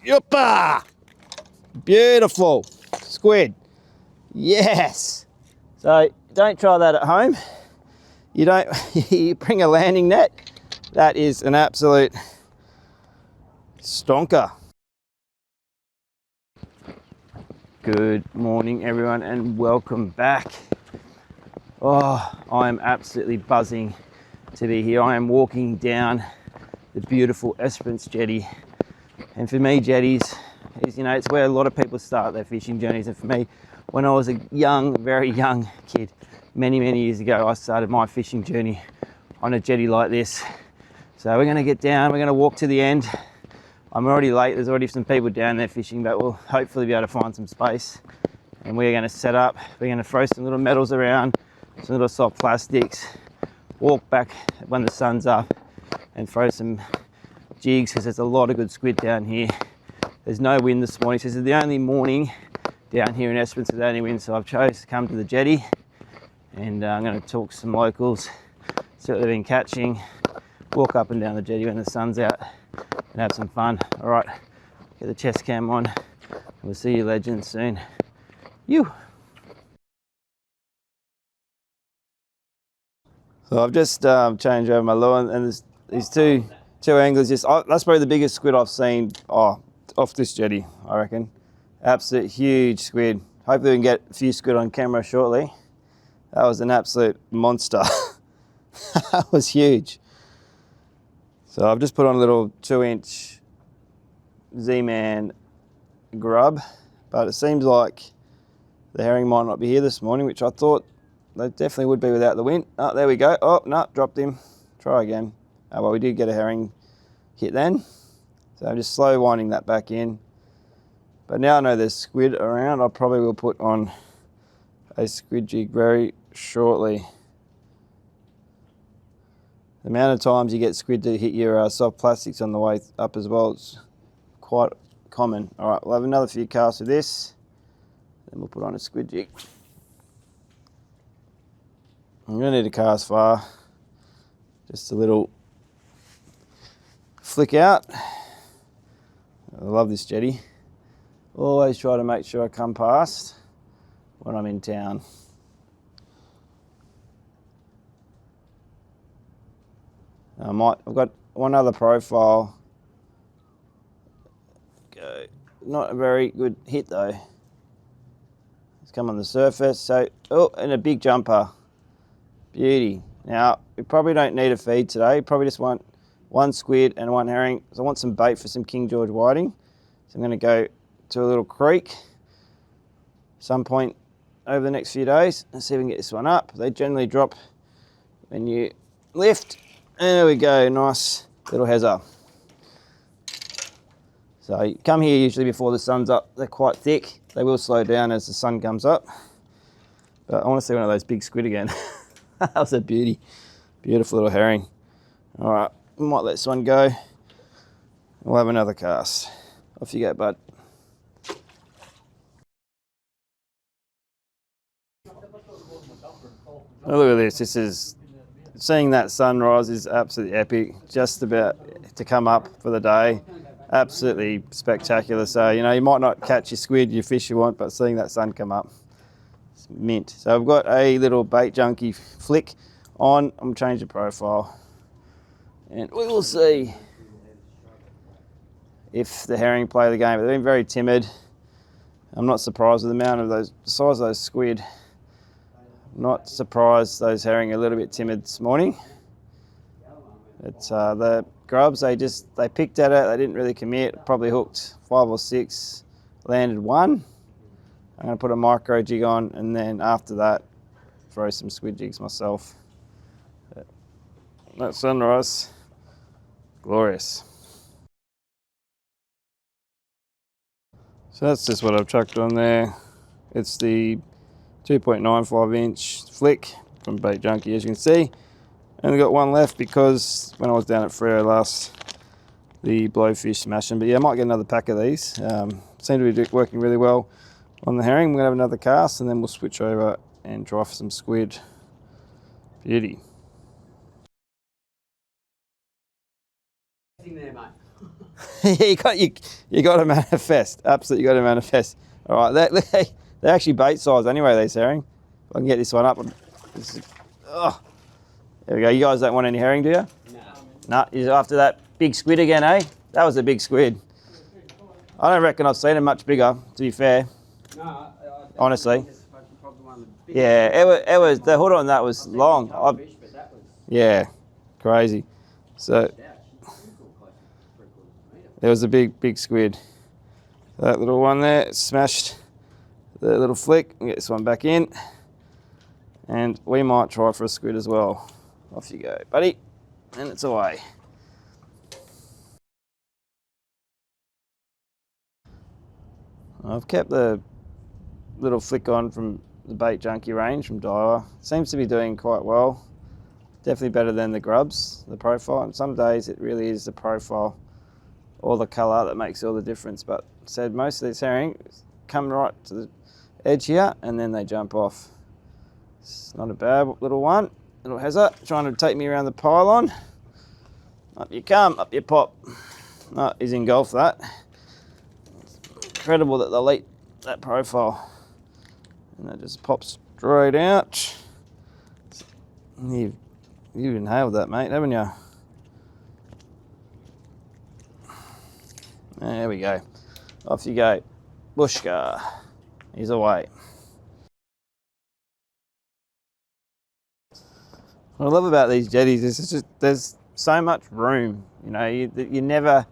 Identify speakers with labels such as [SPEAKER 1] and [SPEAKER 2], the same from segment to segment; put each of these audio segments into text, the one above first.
[SPEAKER 1] Yuppa! Beautiful. Squid. Yes. So don't try that at home. You don't, you bring a landing net. That is an absolute stonker. Good morning everyone and welcome back. Oh, I am absolutely buzzing to be here. I am walking down the beautiful Esperance Jetty. And for me, jetties is, you know, it's where a lot of people start their fishing journeys. And for me, when I was a very young kid, many years ago, I started my fishing journey on a jetty like this. So we're gonna get down, we're gonna walk to the end. I'm already late, there's already some people down there fishing, but we'll hopefully be able to find some space. And we're gonna set up, we're gonna throw some little metals around, some little soft plastics, walk back when the sun's up and throw some jigs because there's a lot of good squid down here. There's no wind this morning, so this is the only morning down here in Esperance without any wind, so I've chosen to come to the jetty and I'm going to talk to some locals, see what they've been catching, walk up and down the jetty when the sun's out and have some fun. All right, get the chest cam on. We'll see you legends soon. You. So I've just changed over my lure and there's these two anglers. That's probably the biggest squid I've seen off this jetty, I reckon. Absolute huge squid. Hopefully we can get a few squid on camera shortly. That was an absolute monster. That was huge. So I've just put on a little 2-inch Z-Man grub, but it seems like the herring might not be here this morning, which I thought they definitely would be without the wind. Oh, there we go. Oh, no, dropped him. Try again. Oh, well, we did get a herring hit then. So I'm just slow winding that back in. But now I know there's squid around, I probably will put on a squid jig very shortly. The amount of times you get squid to hit your soft plastics on the way up as well, it's quite common. All right, we'll have another few casts of this, then we'll put on a squid jig. I'm gonna need to cast far, just a little flick out. I love this jetty. Always try to make sure I come past when I'm in town. I've got one other profile. Go. Not a very good hit though. It's come on the surface. So, oh, and a big jumper. Beauty. Now, we probably don't need a feed today. Probably just want one squid and one herring. So I want some bait for some King George whiting. So I'm going to go to a little creek some point over the next few days and see if we can get this one up. They generally drop when you lift. There we go, nice little hezzer. So you come here usually before the sun's up. They're quite thick. They will slow down as the sun comes up. But I want to see one of those big squid again. That was a beauty. Beautiful little herring. All right, we might let this one go. We'll have another cast. Off you go, bud. Oh, look at this. This is, seeing that sunrise is absolutely epic. Just about to come up for the day. Absolutely spectacular. So, you know, you might not catch your squid, your fish you want, but seeing that sun come up, it's mint. So I've got a little bait junkie flick on. I'm changing the profile. And we will see if the herring play the game. They've been very timid. I'm not surprised with the amount of the size of those squid. Not surprised those herring are a little bit timid this morning. It's the grubs, they picked at it, they didn't really commit, probably hooked 5 or 6, landed 1. I'm going to put a micro jig on and then after that throw some squid jigs myself. That sunrise, glorious. So that's just what I've chucked on there. It's the 2.95 inch flick from Bait Junkie, as you can see. Only got one left because when I was down at Freo last, the blowfish smashed them. But yeah, I might get another pack of these. Seem to be working really well on the herring. We're gonna have another cast and then we'll switch over and try for some squid. Beauty.
[SPEAKER 2] There, mate.
[SPEAKER 1] you got to manifest. Absolutely got to manifest. All right, they're actually bait size anyway, these herring. If I can get this one up. Oh, there we go. You guys don't want any herring, do you? No. You're after that big squid again, eh? That was a big squid. I don't reckon I've seen it much bigger, to be fair. No, honestly. Yeah, it was the hood on that was long. Yeah, crazy. So there was a big squid. That little one there smashed the little flick. Get this one back in, and we might try for a squid as well. Off you go, buddy, and it's away. I've kept the little flick on from the bait junkie range from Daiwa. Seems to be doing quite well. Definitely better than the grubs, the profile. And some days it really is the profile or the colour that makes all the difference. But said most of these herring come right to the edge here and then they jump off. It's not a bad little one. Little Hezza trying to take me around the pylon. Up you come, up you pop. Oh, he's engulfed that. Incredible that they'll eat that profile. And that just pops straight out. You've inhaled that, mate, haven't you? There we go. Off you go. Bushka. He's away. What I love about these jetties is it's just there's so much room. You know, you're never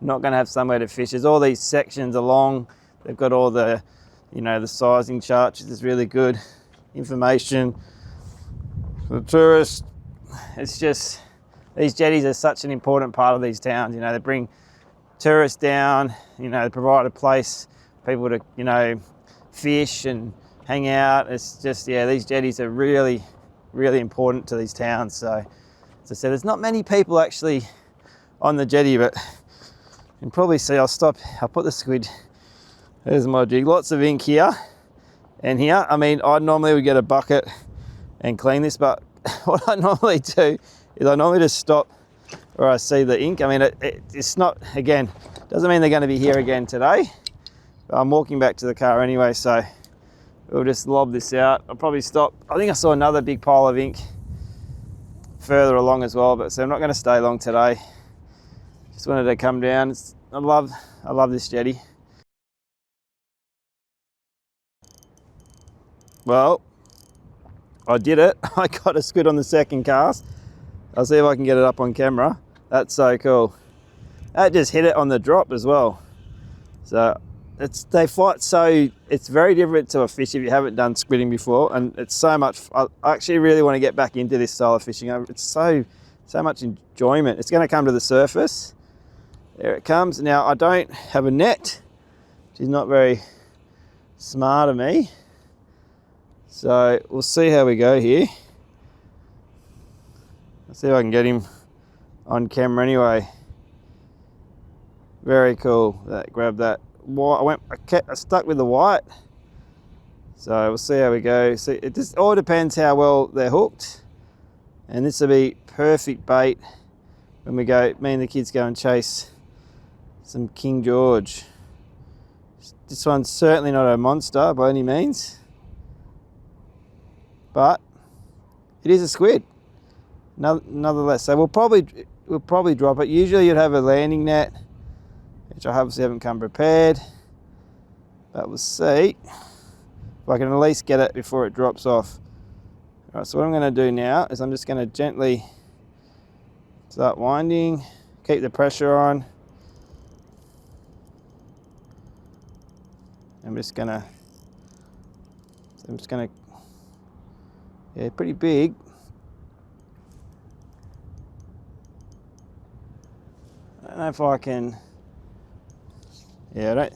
[SPEAKER 1] not going to have somewhere to fish. There's all these sections along. They've got all the, you know, the sizing charts. It's really good information for the tourists. It's just, these jetties are such an important part of these towns. You know, they bring tourists down, you know, they provide a place for people to, you know, fish and hang out. It's just, yeah, these jetties are really, really important to these towns. So, as I said, there's not many people actually on the jetty, but you can probably see, I'll put the squid, there's my jig, lots of ink here and here. I mean, I normally would get a bucket and clean this, but what I normally do is I normally just stop where I see the ink. I mean, it's not, again, doesn't mean they're going to be here again today, but I'm walking back to the car anyway, so we'll just lob this out. I'll probably stop. I think I saw another big pile of ink further along as well, but so I'm not going to stay long today. Just wanted to come down. I love this jetty. Well, I did it. I got a squid on the second cast. I'll see if I can get it up on camera. That's so cool. That just hit it on the drop as well. So they fight so, it's very different to a fish if you haven't done squidding before, and it's so much, I actually really want to get back into this style of fishing. It's so much enjoyment. It's going to come to the surface. There it comes. Now I don't have a net, which is not very smart of me. So we'll see how we go here. Let's see if I can get him on camera anyway. Very cool. Grab that white. I stuck with the white. So we'll see how we go. See, it just all depends how well they're hooked. And this will be perfect bait when we go, me and the kids go and chase some King George. This one's certainly not a monster by any means, but it is a squid nonetheless. So we'll probably drop it. Usually you'd have a landing net, which I obviously haven't come prepared, but we'll see if I can at least get it before it drops off. All right, so what I'm going to do now is I'm just going to gently start winding, keep the pressure on. I'm just gonna, yeah, pretty big. I don't know if I can, yeah, I don't,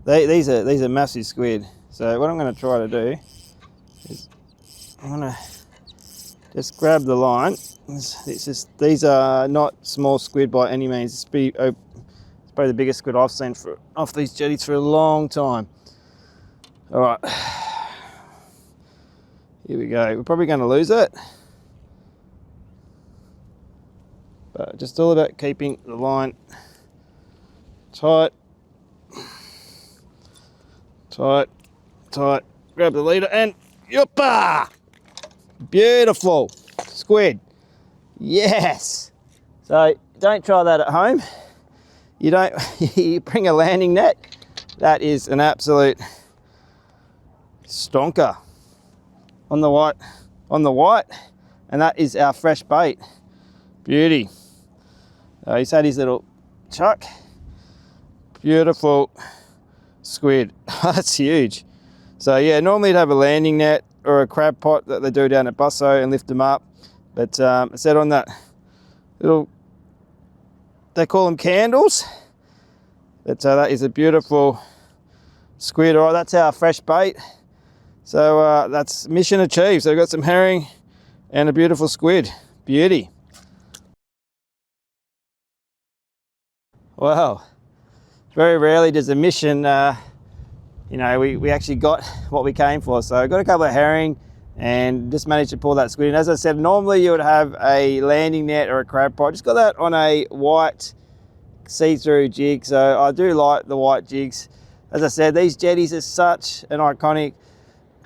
[SPEAKER 1] these are massive squid. So what I'm gonna try to do is I'm gonna just grab the line. These are not small squid by any means. It's probably the biggest squid I've seen off these jetties for a long time. All right, here we go. We're probably going to lose it, but just all about keeping the line Tight. Tight. Tight. Grab the leader and yuppa! Beautiful. Squid. Yes. So don't try that at home. You don't, you bring a landing net. That is an absolute stonker. On the white, and that is our fresh bait. Beauty. He's had his little chuck. Beautiful squid. That's huge. So yeah, normally you'd have a landing net or a crab pot that they do down at Busso and lift them up. But I said on that little, they call them candles. But that is a beautiful squid. All right, that's our fresh bait. So that's mission achieved. So we've got some herring and a beautiful squid. Beauty. Wow. Very rarely does a mission, you know, we actually got what we came for. So I got a couple of herring and just managed to pull that squid. And as I said, normally you would have a landing net or a crab pot. Just got that on a white see-through jig. So I do like the white jigs. As I said, these jetties are such an iconic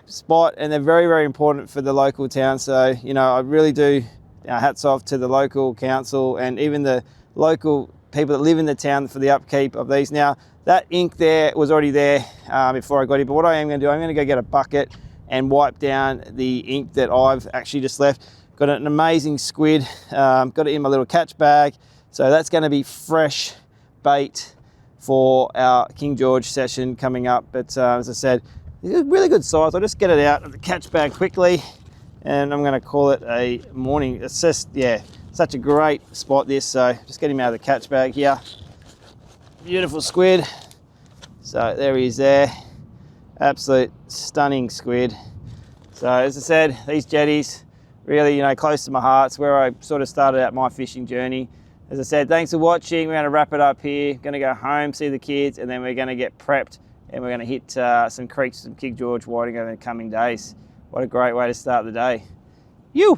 [SPEAKER 1] spot and they're very, very important for the local town. So, you know, I really do hats off to the local council and even the local people that live in the town for the upkeep of these. Now, that ink there was already there before I got here, but what I am going to do, I'm going to go get a bucket and wipe down the ink that I've actually just left. Got an amazing squid, got it in my little catch bag. So that's going to be fresh bait for our King George session coming up. But as I said, it's a really good size. I'll just get it out of the catch bag quickly and I'm going to call it a morning. It's just, yeah, such a great spot this. So just get him out of the catch bag here. Beautiful squid. So there he is there. Absolute stunning squid. So as I said, these jetties really, you know, close to my heart. It's where I sort of started out my fishing journey. As I said, thanks for watching. We're going to wrap it up here. Going to go home, see the kids, and then we're going to get prepped and we're going to hit some creeks, some King George whiting over the coming days. What a great way to start the day. You.